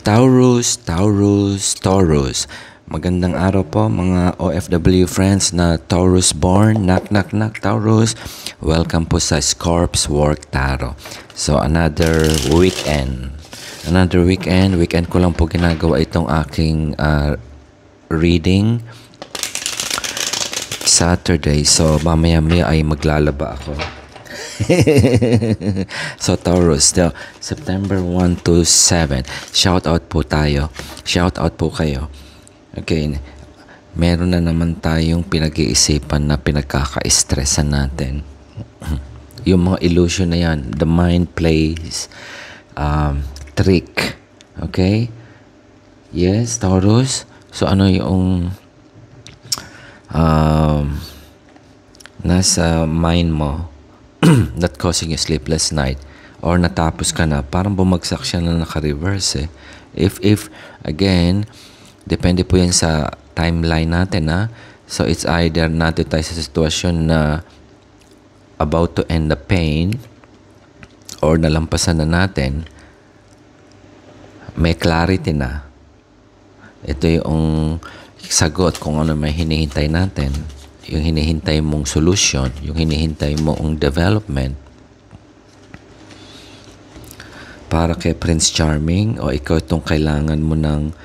Taurus, Taurus, Taurus. Magandang araw po mga OFW friends na Taurus born. Knock, knock, knock, Taurus. Welcome po sa Scorp's Work Tarot. So, another weekend. Weekend ko lang po ginagawa itong aking reading. Saturday. So, mamaya-maya ay maglalaba ako. So Taurus, September 1 to 7. Shout out po tayo. Shout out po kayo. Okay. Meron na naman tayong pinag-iisipan na pinagkaka-stressan natin. Yung mga illusion na yan, the mind plays trick. Okay? Yes, Taurus. So ano yung nasa mind mo that causing you sleepless night or natapos ka na, parang bumagsak siya na naka-reverse eh. If again, depende po yan sa timeline natin ha. So it's either natin tayo sa sitwasyon na about to end the pain or nalampasan na natin, may clarity na. Ito yung sagot kung ano may hinihintay natin. Yung hinihintay mong solution, yung hinihintay mong development para kay Prince Charming o ikaw itong kailangan mo ng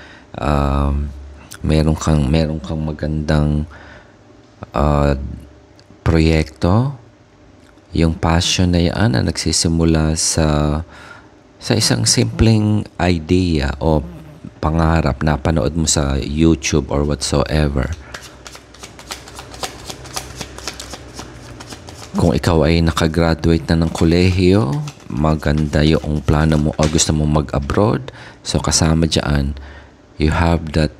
meron kang magandang proyekto, yung passion na yan na nagsisimula sa isang simpleng idea o pangarap na panood mo sa YouTube or whatsoever. Kung ikaw ay nakagraduate na ng kolehiyo, maganda yung plano mo o gusto mo mag-abroad. So, kasama dyan, you have that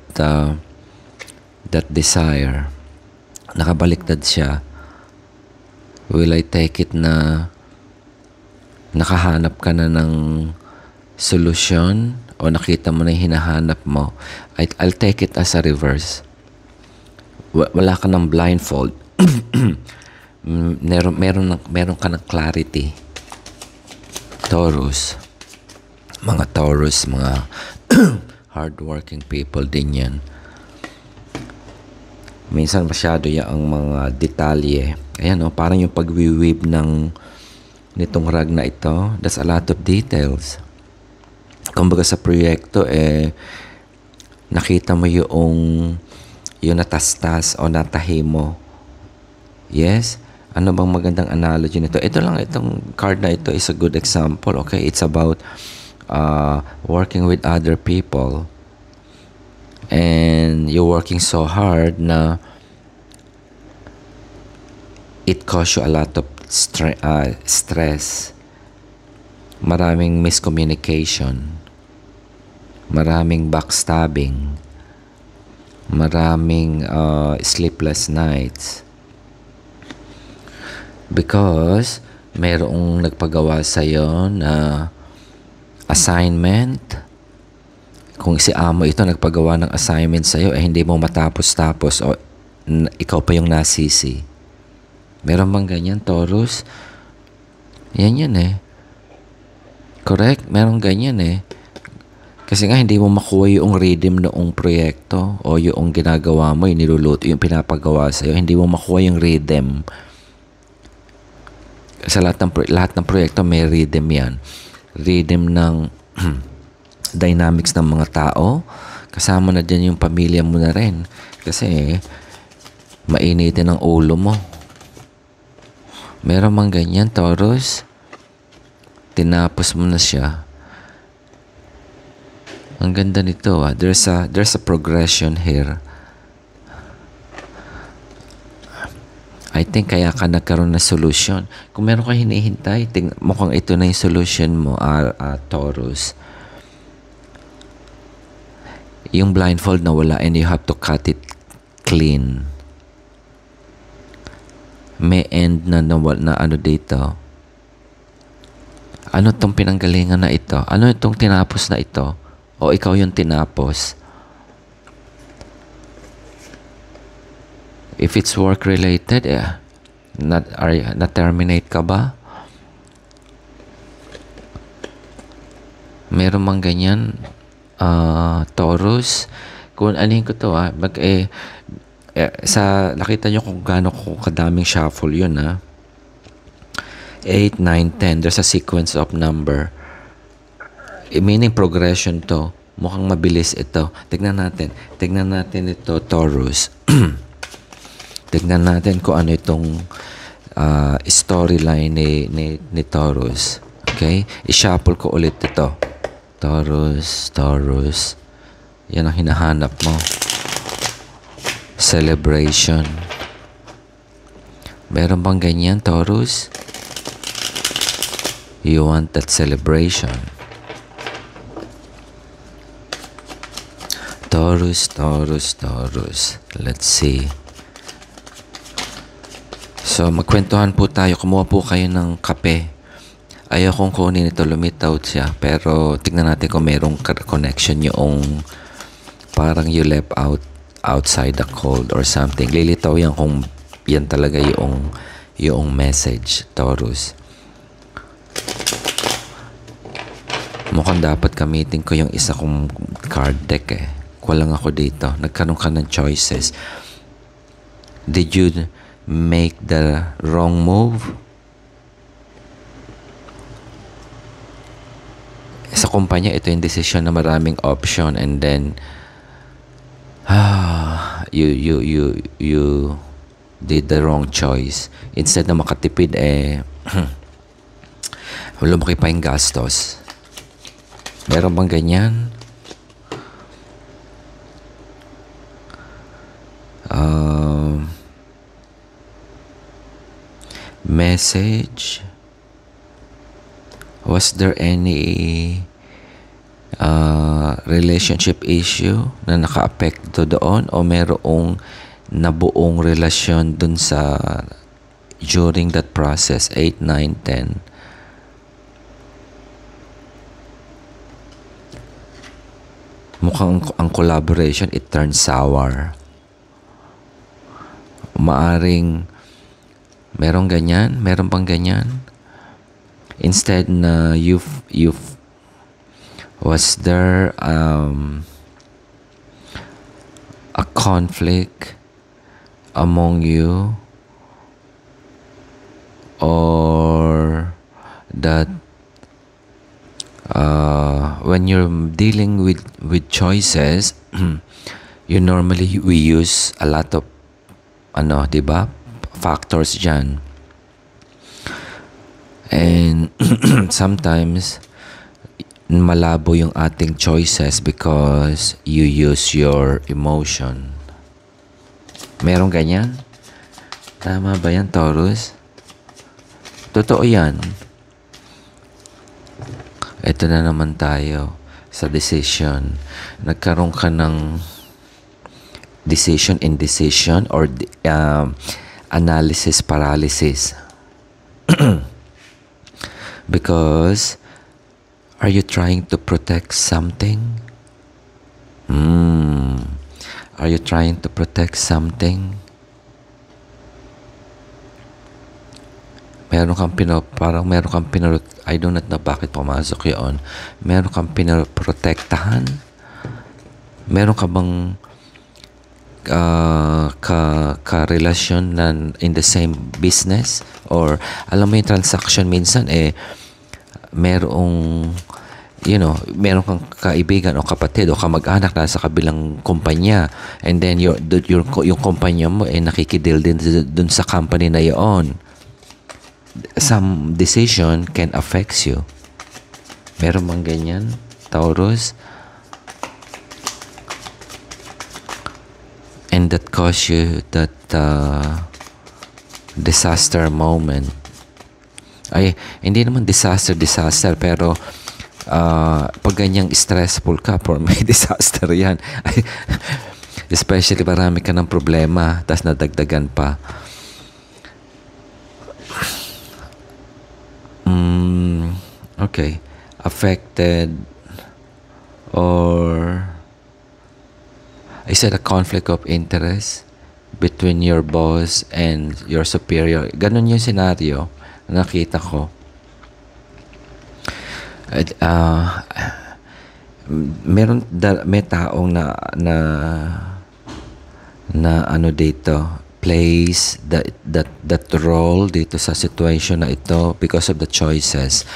desire. Nakabaliktad siya. Will I take it na nakahanap ka na ng solusyon o nakita mo na yung hinahanap mo? I'll take it as a reverse. Wala ka ng blindfold. meron ka ng clarity. Taurus. Mga Taurus, mga hardworking people din yan. Minsan masyado ang mga detalye. Ayan o, parang yung pag-weave nitong rag na ito. That's a lot of details. Kumbaga sa proyekto, nakita mo yung natastas o natahi mo. Yes? Ano bang magandang analogy nito? Ito lang, itong card na ito is a good example. Okay? It's about working with other people. And you're working so hard na it causes you a lot of stress. Maraming miscommunication. Maraming backstabbing. Maraming sleepless nights. Because mayroong nagpagawa sa'yo na assignment. Kung si amo ito nagpagawa ng assignment sa'yo, hindi mo matapos-tapos o ikaw pa yung nasisi. Meron bang ganyan, Taurus? Yan eh. Correct? Meron ganyan eh. Kasi nga hindi mo makuha yung rhythm noong proyekto o yung ginagawa mo, yung niluluto, yung pinapagawa sa'yo, hindi mo makuha yung rhythm. Sa lahat ng proyekto may rhythm yan. Rhythm ng dynamics ng mga tao. Kasama na dyan yung pamilya mo na rin. Kasi mainitin ang ulo mo. Meron mang ganyan, Taurus. Tinapos mo na siya. Ang ganda nito. There's a progression here. I think kaya ka nagkaroon na solution. Kung meron ka hinihintay, mukhang ito na yung solution mo, Taurus. Yung blindfold na wala and you have to cut it clean. May end na ano dito. Ano tong pinanggalingan na ito? Ano itong tinapos na ito? O ikaw yung tinapos? If it's work-related, na-terminate ka ba? Meron mang ganyan? Taurus, kung anin ko to sa nakita nyo kung gaano ko kadaming shuffle yun 8, 9, 10, there's a sequence of number. Meaning progression to. Mukhang mabilis ito. Tignan natin ito, Taurus. Tignan natin kung ano itong storyline ni Taurus. Okay? I-shuffle ko ulit ito. Taurus. Yan ang hinahanap mo. Celebration. Meron bang ganyan, Taurus? You want that celebration. Taurus. Let's see. So, magkwentuhan po tayo. Kumuha po kayo ng kape. Ayaw kong kunin ito. Lumitaw siya. Pero, tignan natin kung merong connection yung parang you left outside the cold or something. Lilitaw yan kung yan talaga yung message, Taurus. Mukhang dapat gamitin ko yung isa kong card deck Kulang ako dito. Nagkaroon ka ng choices. Did you make the wrong move? Sa kumpanya, ito yung decision na maraming option and then you did the wrong choice. Instead na makatipid lumaki pa yung gastos. Meron bang ganyan? Message. Was there any relationship issue na naka-apekto doon o merong nabuong relasyon dun sa during that process 8, 9, 10? Mukhang ang collaboration it turns sour. Maaring meron bang ganyan? Instead na was there a conflict among you or that when you're dealing with choices we use a lot of diba? Factors dyan. And sometimes malabo yung ating choices because you use your emotion. Merong ganyan? Tama ba yan, Taurus? Totoo yan. Ito na naman tayo sa decision. Nagkaroon ka ng decision indecision or analysis paralysis. Because are you trying to protect something? Are you trying to protect something? Meron kang I do not know bakit pumasok yun. Meron kang pinoprotektahan? Meron ka bang ka-relasyon na in the same business? Or alam mo yung transaction minsan merong meron kang kaibigan o kapatid o kamag-anak na sa kabilang kumpanya and then yung kumpanya mo nakikidil din dun sa company na yon. Some decision can affect you. Meron bang ganyan, Taurus? And that cause you that disaster moment. Ay, hindi naman disaster pero pag ganyang stressful ka, for may disaster yan. Especially marami ka ng problema tas nadagdagan pa. Okay. Affected or is it a conflict of interest between your boss and your superior? Ganun yung scenario na nakita ko. may taong na ano dito, plays that role dito sa situation na ito because of the choices.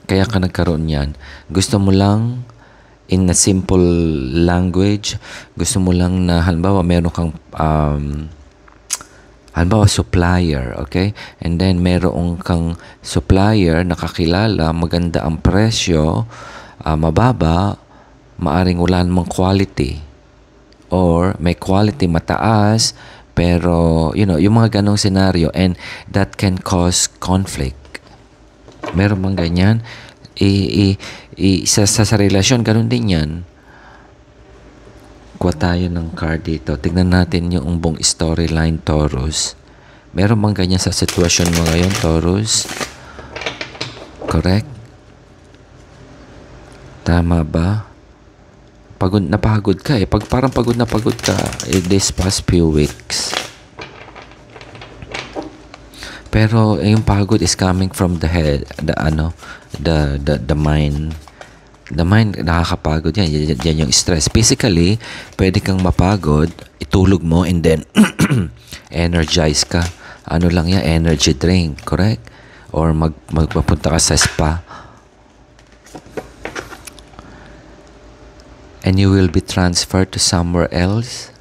Kaya ka nagkaroon yan. Gusto mo lang in a simple language, gusto mo lang na halimbawa meron kang halimbawa supplier, okay? And then meron kang supplier na kakilala, maganda ang presyo, mababa, maaring wala namang quality. Or may quality mataas, pero yung mga ganong scenario, and that can cause conflict. Meron bang ganyan? Sa relasyon, ganun din yan. Kuha tayo ng card dito. Tignan natin yung buong storyline, Taurus. Meron bang ganyan sa sitwasyon mo ngayon, Taurus? Correct? Tama ba? Napagod ka eh. Parang pagod ka this past few weeks. Pero yung pagod is coming from the head, the mind. The mind, nakakapagod yan. Yan yung stress. Physically, pwede kang mapagod, itulog mo, and then energize ka. Ano lang yan? Energy drink. Correct? Or magpapunta ka sa spa. And you will be transferred to somewhere else.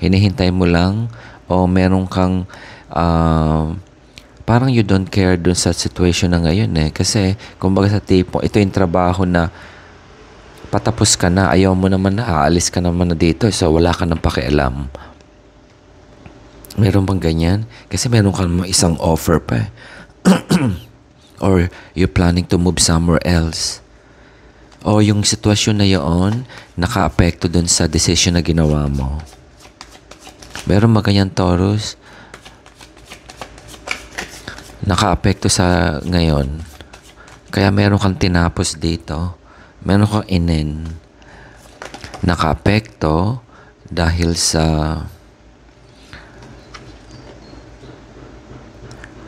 Hinihintay mo lang o meron kang parang you don't care dun sa situation na ngayon eh. Kasi kumbaga sa tipo, ito yung trabaho na patapos ka na, ayaw mo naman na, aalis ka naman na dito, so wala ka nang pakialam. Meron bang ganyan? Kasi meron kang isang offer pa eh. Or you're planning to move somewhere else. O yung sitwasyon na yun, naka-apekto dun sa decision na ginawa mo. Meron ba ganyan, Taurus? Naka-apekto sa ngayon. Kaya meron kang tinapos dito. Meron kang inin. Naka-apekto dahil sa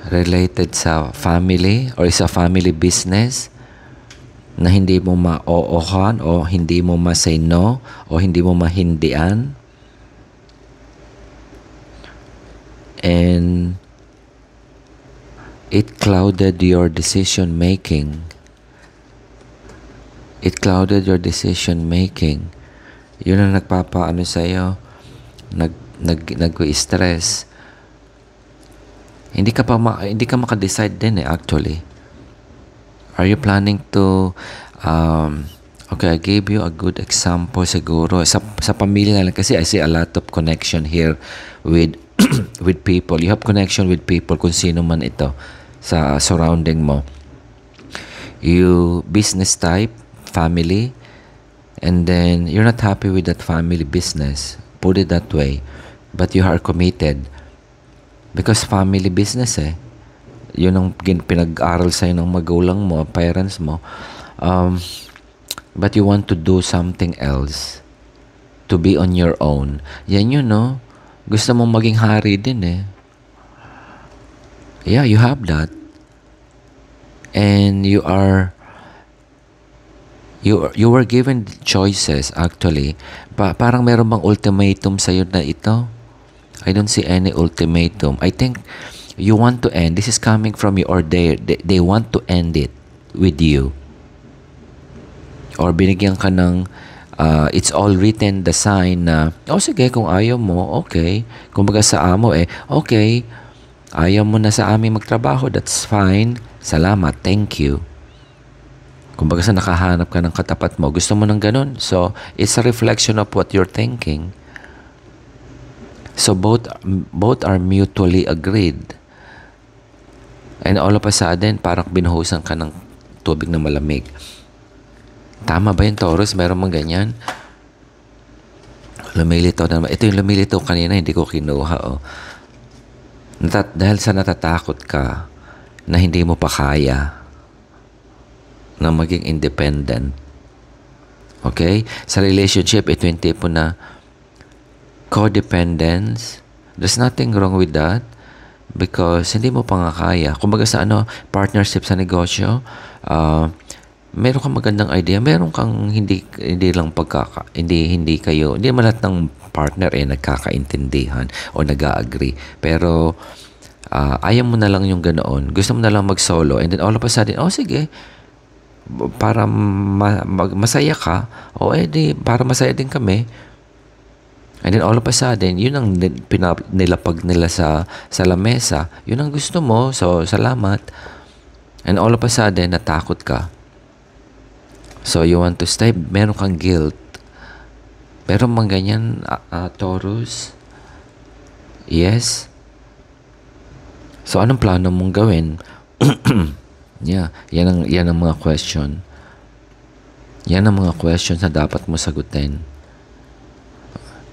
related sa family or sa family business na hindi mo ma-oohan o hindi mo ma-say no o hindi mo mahindian. And it clouded your decision making. It clouded your decision making. Yun ang nagpapaano sa'yo, nag-stress. Hindi ka maka-decide din eh, actually. Are you planning to okay, I gave you a good example siguro sa pamilya na lang kasi I see a lot of connection here with with people. You have connection with people kung sino man ito sa surrounding mo. You business type, family, and then you're not happy with that family business. Put it that way. But you are committed. Because family business eh. Yun ang pinag-aral sa'yo ng magulang mo, parents mo. But you want to do something else. To be on your own. Yan yun, no? Gusto mong maging hari din eh. Yeah, you have that. And you were given choices actually. Parang meron bang ultimatum sa'yo na ito? I don't see any ultimatum. I think you want to end. This is coming from you or they want to end it with you. Or binigyan ka ng it's all written, the sign na, sige, kung ayaw mo, okay. Kumbaga sa amo okay, ayaw mo na sa amin magtrabaho, that's fine. Salamat, thank you. Kumbaga sa nakahanap ka ng katapat mo, gusto mo ng ganun. So, it's a reflection of what you're thinking. So, both are mutually agreed. And all of a sudden, parang binuhusan ka ng tubig na malamig. Tama ba yung Taurus? Meron mang ganyan? Lumilitaw na naman. Ito yung lumilitaw kanina, hindi ko kinuha. Dahil sa natatakot ka na hindi mo pa kaya na maging independent. Okay? Sa relationship, ito yung tipo na codependence. There's nothing wrong with that. Because hindi mo pa nga kaya. Kumbaga sa partnership sa negosyo, meron kang magandang idea, meron kang hindi lang hindi kayo, hindi naman lahat ng partner nagkakaintindihan o nag-agree. Pero ayaw mo na lang yung ganoon. Gusto mo na lang mag-solo and then all of a sudden, sige, para masaya ka, edi para masaya din kami. And then all of a sudden, yun ang nilapag nila sa lamesa. Yun ang gusto mo, so salamat. And all of a sudden, natakot ka. So you want to stay, meron kang guilt. Meron mang ganyan, Taurus? Yes? So anong plano mong gawin? Yeah, yan ang mga question. Yan ang mga questions na dapat mo sagutin.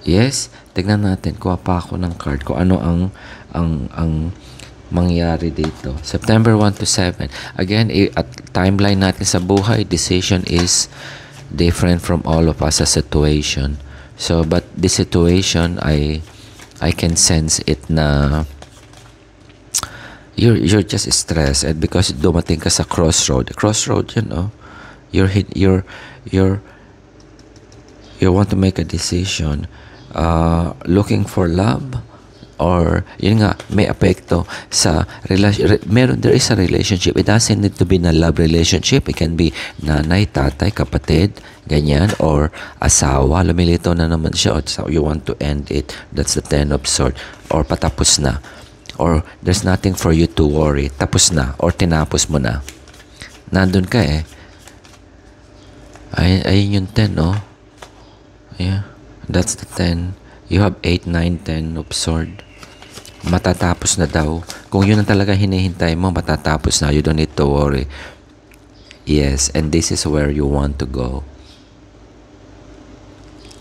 Yes, tignan natin, kuha pa ako ng card kung ano ang mangyari dito. September 1 to 7. Again, at timeline natin sa buhay, decision is different from all of us sa situation. So, but this situation, I can sense it na you're just stressed, and because dumating ka sa crossroad yun, you want to make a decision, looking for love, or yun nga, may apekto sa there is a relationship. It doesn't need to be na love relationship. It can be nanay, tatay, kapatid, ganyan, or asawa. Lumilito na naman siya, so you want to end it. That's the 10 of swords. Or patapos na, or there's nothing for you to worry. Tapos na, or tinapos mo na. Nandun ka ayun yung 10, yeah, that's the 10. You have 8, 9, 10 of sword. Matatapos na daw. Kung yun ang talaga hinihintay mo, matatapos na. You don't need to worry. Yes, and this is where you want to go.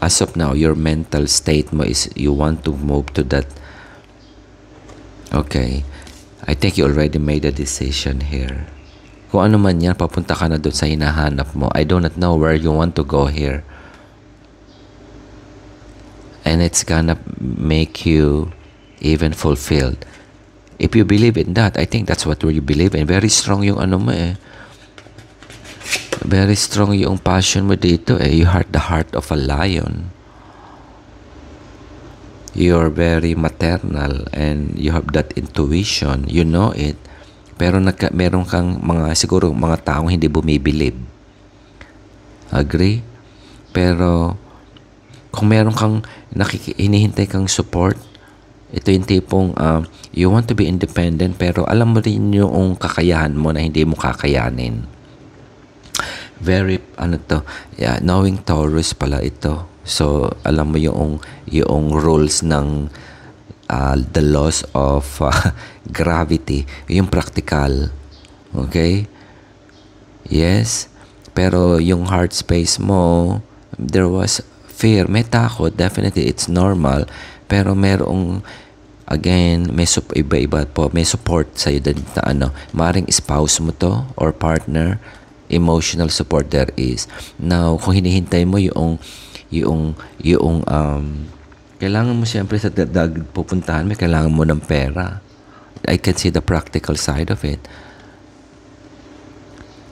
As of now, your mental state mo is you want to move to that. Okay. I think you already made a decision here. Kung ano man yan, papunta ka na doon sa hinahanap mo. I do not know where you want to go here. And it's gonna make you even fulfilled. If you believe in that, I think that's what you believe in. Very strong yung ano mo Very strong yung passion mo dito You have the heart of a lion. You're very maternal and you have that intuition. You know it. Pero meron kang siguro mga taong hindi bumibilib. Agree? Pero kung meron kang hinihintay kang support, ito yung tipong you want to be independent pero alam mo rin yung kakayahan mo na hindi mo kakayanin. Very knowing Taurus pala ito. So alam mo yung rules ng the laws of gravity, yung practical. Okay? Yes. Pero yung heart space mo, there was fear, may takot, definitely it's normal, pero merong again, may iba-iba po, may support sa iyo din na maring spouse mo to or partner, emotional support there is. Now, kung hinihintay mo yung kailangan mo siyempre sa pupuntahan, may kailangan mo ng pera. I can see the practical side of it.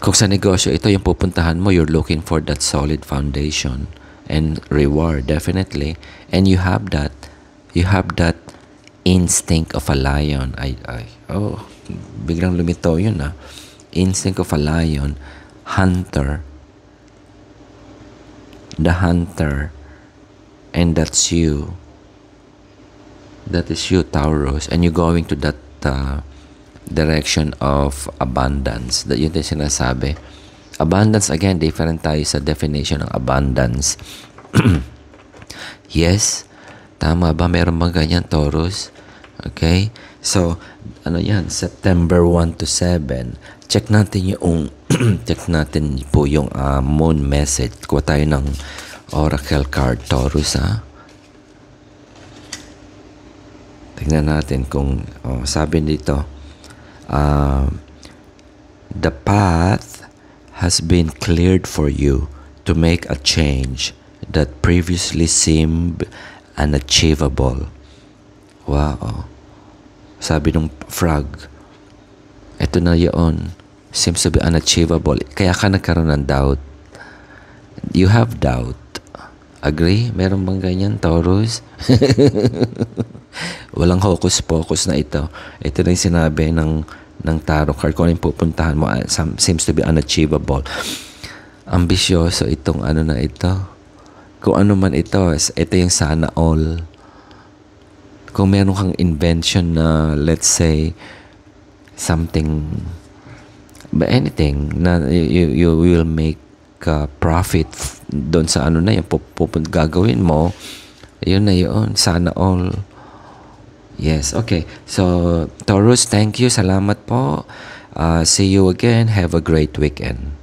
Kung sa negosyo ito yung pupuntahan mo, you're looking for that solid foundation and reward, definitely. And you have that instinct of a lion. Biglang lumitaw yun Instinct of a lion. Hunter. The hunter. And that's you. That is you, Taurus. And you're going to that direction of abundance. That yun din sinasabi. Abundance, again, different tayo sa definition ng abundance. Yes? Tama ba? Meron bang ganyan, Taurus? Okay? So, yan? September 1 to 7. Check natin yung check natin po yung moon message. Kuha tayo ng oracle card, Taurus, Tignan natin kung sabi dito, the path has been cleared for you to make a change that previously seemed unachievable. Wow. Sabi ng frog, ito na yun. seems to be unachievable. Kaya ka nagkaroon ng doubt. You have doubt. Agree? Meron bang ganyan, Taurus? Walang hocus-pocus na ito. Ito na yung sinabi ng tarot card. Kung ano yung pupuntahan mo, seems to be unachievable. Ambisyoso itong ano na ito. Kung ano man ito yung sana all. Kung meron kang invention na, let's say, something, but anything, na you will make profit doon sa ano na yung gagawin mo, yun na yun, sana all. Yes, okay. So, Taurus, thank you. Salamat po. See you again. Have a great weekend.